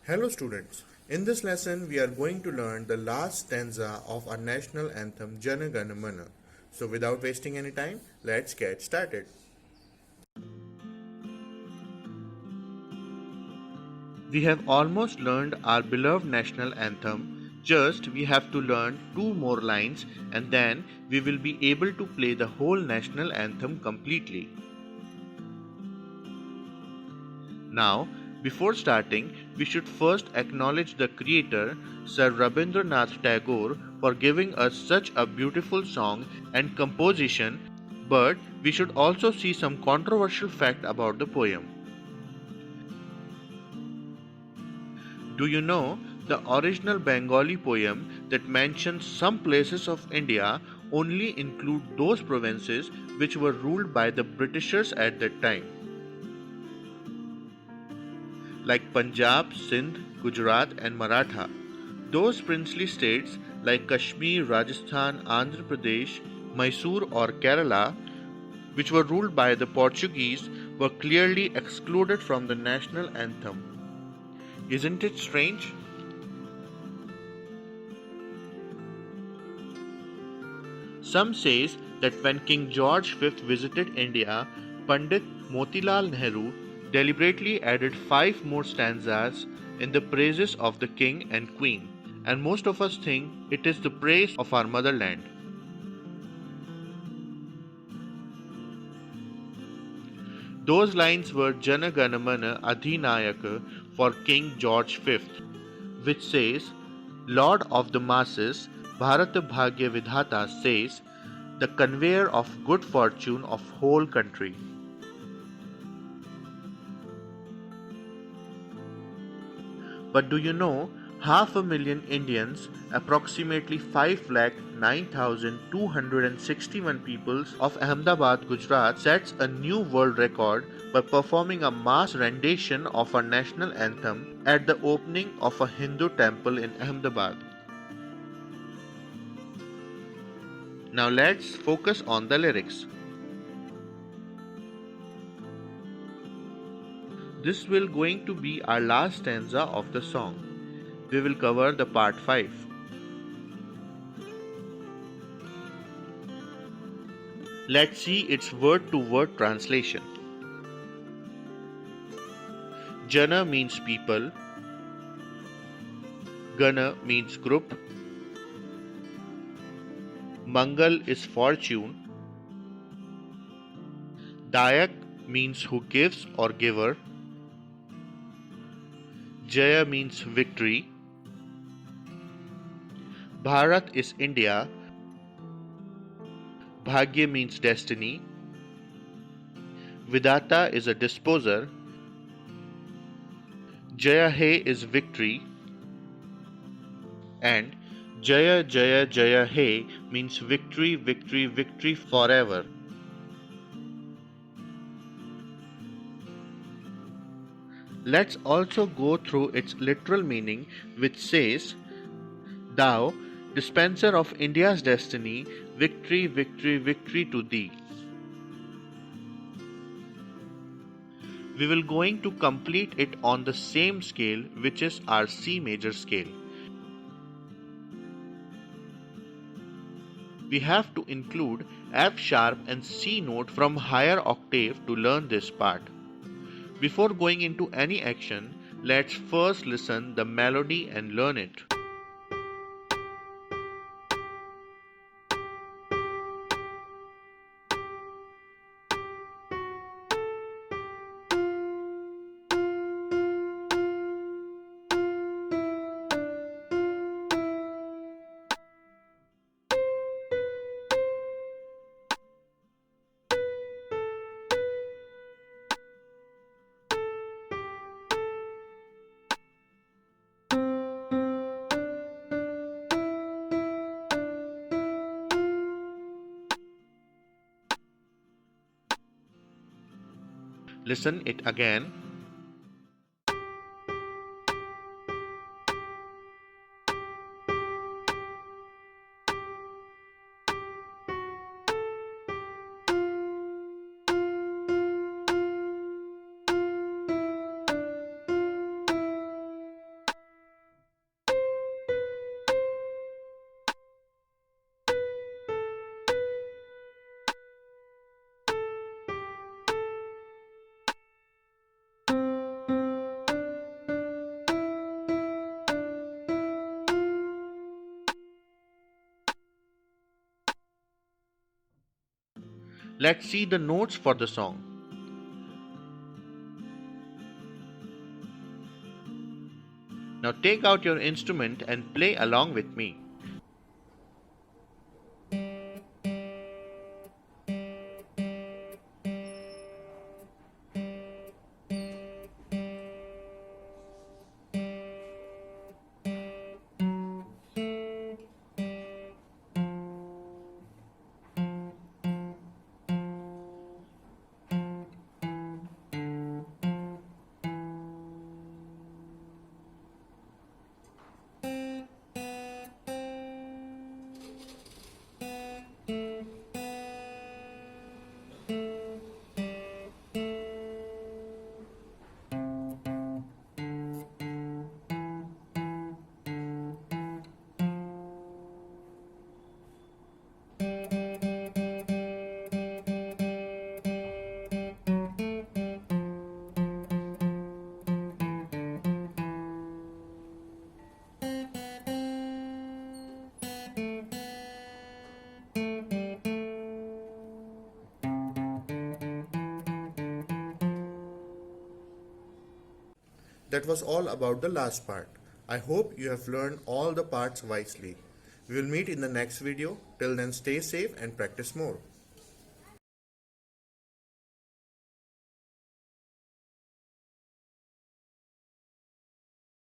Hello students, in this lesson we are going to learn the last stanza of our national anthem Jana Gana Mana. So without wasting any time, let's get started. We have almost learned our beloved national anthem, just we have to learn two more lines and then we will be able to play the whole national anthem completely. Now, before starting, we should first acknowledge the creator, Sir Rabindranath Tagore, for giving us such a beautiful song and composition, but we should also see some controversial fact about the poem. Do you know the original Bengali poem that mentions some places of India only include those provinces which were ruled by the Britishers at that time, like Punjab, Sindh, Gujarat, and Maratha. Those princely states like Kashmir, Rajasthan, Andhra Pradesh, Mysore, or Kerala, which were ruled by the Portuguese, were clearly excluded from the national anthem. Isn't it strange? Some says that when King George V visited India, Pandit Motilal Nehru deliberately added 5 more stanzas in the praises of the king and queen, and most of us think it is the praise of our motherland. Those lines were Jana Gana Mana Adhinayaka for King George V, which says, Lord of the masses, Bharata Bhagya Vidhata says, the conveyor of good fortune of whole country. But do you know, 500,000 Indians, approximately 5,09,261 people of Ahmedabad, Gujarat, sets a new world record by performing a mass rendition of our national anthem at the opening of a Hindu temple in Ahmedabad. Now let's focus on the lyrics. This will going to be our last stanza of the song. We will cover the part 5. Let's see its word-to-word translation. Jana means people, Gana means group, Mangal is fortune, Dayak means who gives or giver, Jaya means victory, Bharat is India, Bhagya means destiny, Vidata is a disposer, Jaya He is victory, and Jaya Jaya Jaya He means victory, victory, victory forever. Let's also go through its literal meaning, which says, Thou, dispenser of India's destiny, victory, victory, victory to thee. We will going to complete it on the same scale, which is our C major scale. We have to include F sharp and C note from higher octave to learn this part. Before going into any action, let's first listen the melody and learn it. Listen it again. Let's see the notes for the song. Now take out your instrument and play along with me. That was all about the last part. I hope you have learned all the parts wisely. We will meet in the next video. Till then, stay safe and practice more.